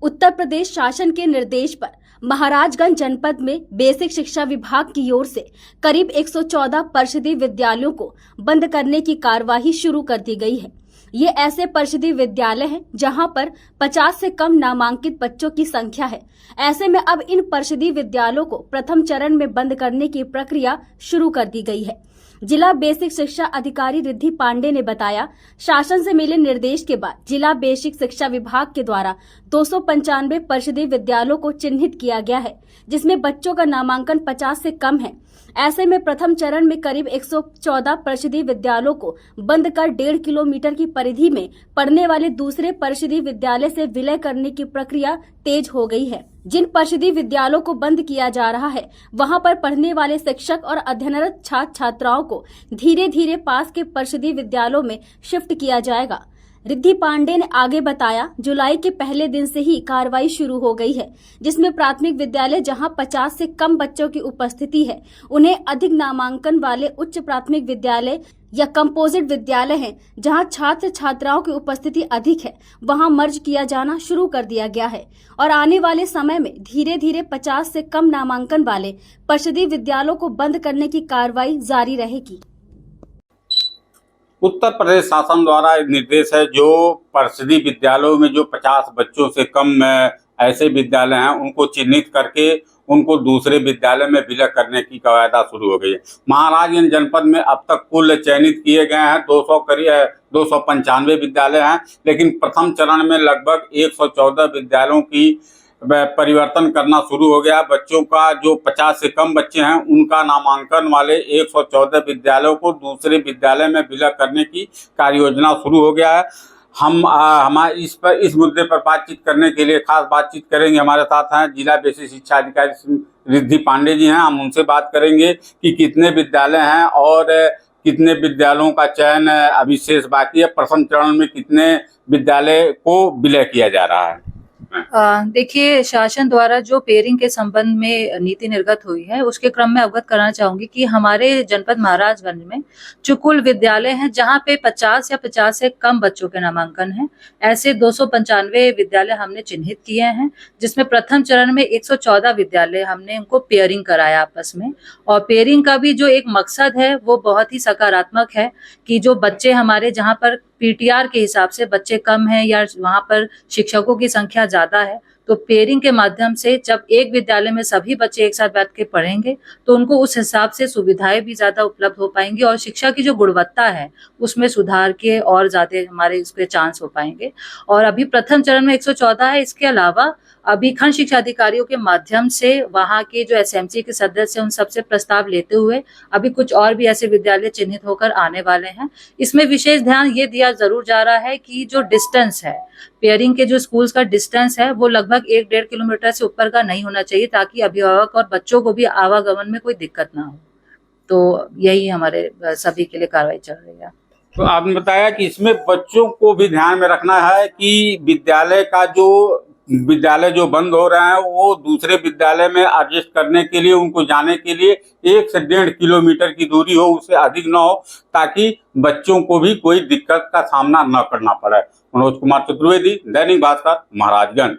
उत्तर प्रदेश शासन के निर्देश पर महाराजगंज जनपद में बेसिक शिक्षा विभाग की ओर से करीब 114 परिषदीय विद्यालयों को बंद करने की कार्यवाही शुरू कर दी गई है। ये ऐसे परिषदीय विद्यालय हैं जहां पर 50 से कम नामांकित बच्चों की संख्या है। ऐसे में अब इन परिषदीय विद्यालयों को प्रथम चरण में बंद करने की प्रक्रिया शुरू कर दी गई है। जिला बेसिक शिक्षा अधिकारी रिद्धि पांडे ने बताया, शासन से मिले निर्देश के बाद जिला बेसिक शिक्षा विभाग के द्वारा 295 परिषदीय विद्यालयों को चिन्हित किया गया है, जिसमें बच्चों का नामांकन 50 से कम है। ऐसे में प्रथम चरण में करीब 114 परिषदीय विद्यालयों को बंद कर 1.5 किलोमीटर की परिधि में पढ़ने वाले दूसरे परिषदीय विद्यालय से विलय करने की प्रक्रिया तेज हो गई है। जिन परिषदीय विद्यालयों को बंद किया जा रहा है, वहां पर पढ़ने वाले शिक्षक और अध्ययनरत छात्र छात्राओं को धीरे धीरे पास के परिषदीय विद्यालयों में शिफ्ट किया जाएगा। रिद्धि पांडे ने आगे बताया, जुलाई के पहले दिन से ही कार्रवाई शुरू हो गई है, जिसमें प्राथमिक विद्यालय जहां 50 से कम बच्चों की उपस्थिति है, उन्हें अधिक नामांकन वाले उच्च प्राथमिक विद्यालय या कंपोजिट विद्यालय हैं, जहां छात्र छात्राओं की उपस्थिति अधिक है, वहां मर्ज किया जाना शुरू कर दिया गया है और आने वाले समय में धीरे धीरे 50 से कम नामांकन वाले परिषदीय विद्यालयों को बंद करने की कार्रवाई जारी रहेगी। उत्तर प्रदेश शासन द्वारा एक निर्देश है, जो परिषदीय विद्यालयों में जो 50 बच्चों से कम ऐसे विद्यालय हैं, उनको चिन्हित करके उनको दूसरे विद्यालय में विलय करने की कवायद शुरू हो गई है। महाराजगंज जनपद में अब तक कुल चयनित किए गए हैं 295 विद्यालय हैं, लेकिन प्रथम चरण में लगभग 114 विद्यालयों की परिवर्तन करना शुरू हो गया। बच्चों का जो 50 से कम बच्चे हैं, उनका नामांकन वाले 114 विद्यालयों को दूसरे विद्यालय में विलय करने की कार्य योजना शुरू हो गया है। हम हमारे इस मुद्दे पर बातचीत करने के लिए खास बातचीत करेंगे। हमारे साथ हैं जिला बेसिक शिक्षा अधिकारी रिद्धि पांडे जी हैं। हम उनसे बात करेंगे कि कितने विद्यालय हैं और कितने विद्यालयों का चयन अभी शेष बाकी है, प्रथम चरण में कितने विद्यालय को विलय किया जा रहा है। देखिए, शासन द्वारा जो पेयरिंग के संबंध में नीति निर्गत हुई है, उसके क्रम में अवगत कराना चाहूंगी कि हमारे जनपद महाराजगंज में जो कुल विद्यालय हैं, जहां पे 50 या 50 से कम बच्चों के नामांकन हैं, ऐसे 295 विद्यालय हमने चिन्हित किए हैं, जिसमें प्रथम चरण में 114 विद्यालय हमने उनको पेयरिंग कराया आपस में। और पेयरिंग का भी जो एक मकसद है, वो बहुत ही सकारात्मक है कि जो बच्चे हमारे जहाँ पर पीटीआर के हिसाब से बच्चे कम हैं या वहां पर शिक्षकों की संख्या ज्यादा है, तो पेयरिंग के माध्यम से जब एक विद्यालय में सभी बच्चे एक साथ बैठ के पढ़ेंगे, तो उनको उस हिसाब से सुविधाएं भी ज्यादा उपलब्ध हो पाएंगी और शिक्षा की जो गुणवत्ता है उसमें सुधार के और ज्यादा हमारे इसके चांस हो पाएंगे। और अभी प्रथम चरण में 114 है। इसके अलावा अभी खंड शिक्षा अधिकारियों के माध्यम से वहां के जो एसएमसी के सदस्य उन सबसे प्रस्ताव लेते हुए अभी कुछ और भी ऐसे विद्यालय चिन्हित होकर आने वाले हैं। इसमें विशेष ध्यान ये दिया जरूर जा रहा है कि जो डिस्टेंस है, पेयरिंग के जो स्कूल्स का डिस्टेंस है, वो लगभग 1-1.5 किलोमीटर से ऊपर का नहीं होना चाहिए, ताकि अभिभावक और बच्चों को भी आवागमन में कोई दिक्कत ना हो। तो यही हमारे सभी के लिए कार्रवाई चल रही है। तो आपने बताया कि इसमें बच्चों को भी ध्यान में रखना है कि विद्यालय जो बंद हो रहे हैं, वो दूसरे विद्यालय में एडजस्ट करने के लिए, उनको जाने के लिए 1 से 1.5 किलोमीटर की दूरी हो, उससे अधिक न हो, ताकि बच्चों को भी कोई दिक्कत का सामना न करना पड़े। मनोज कुमार चतुर्वेदी, दैनिक भास्कर, महाराजगंज।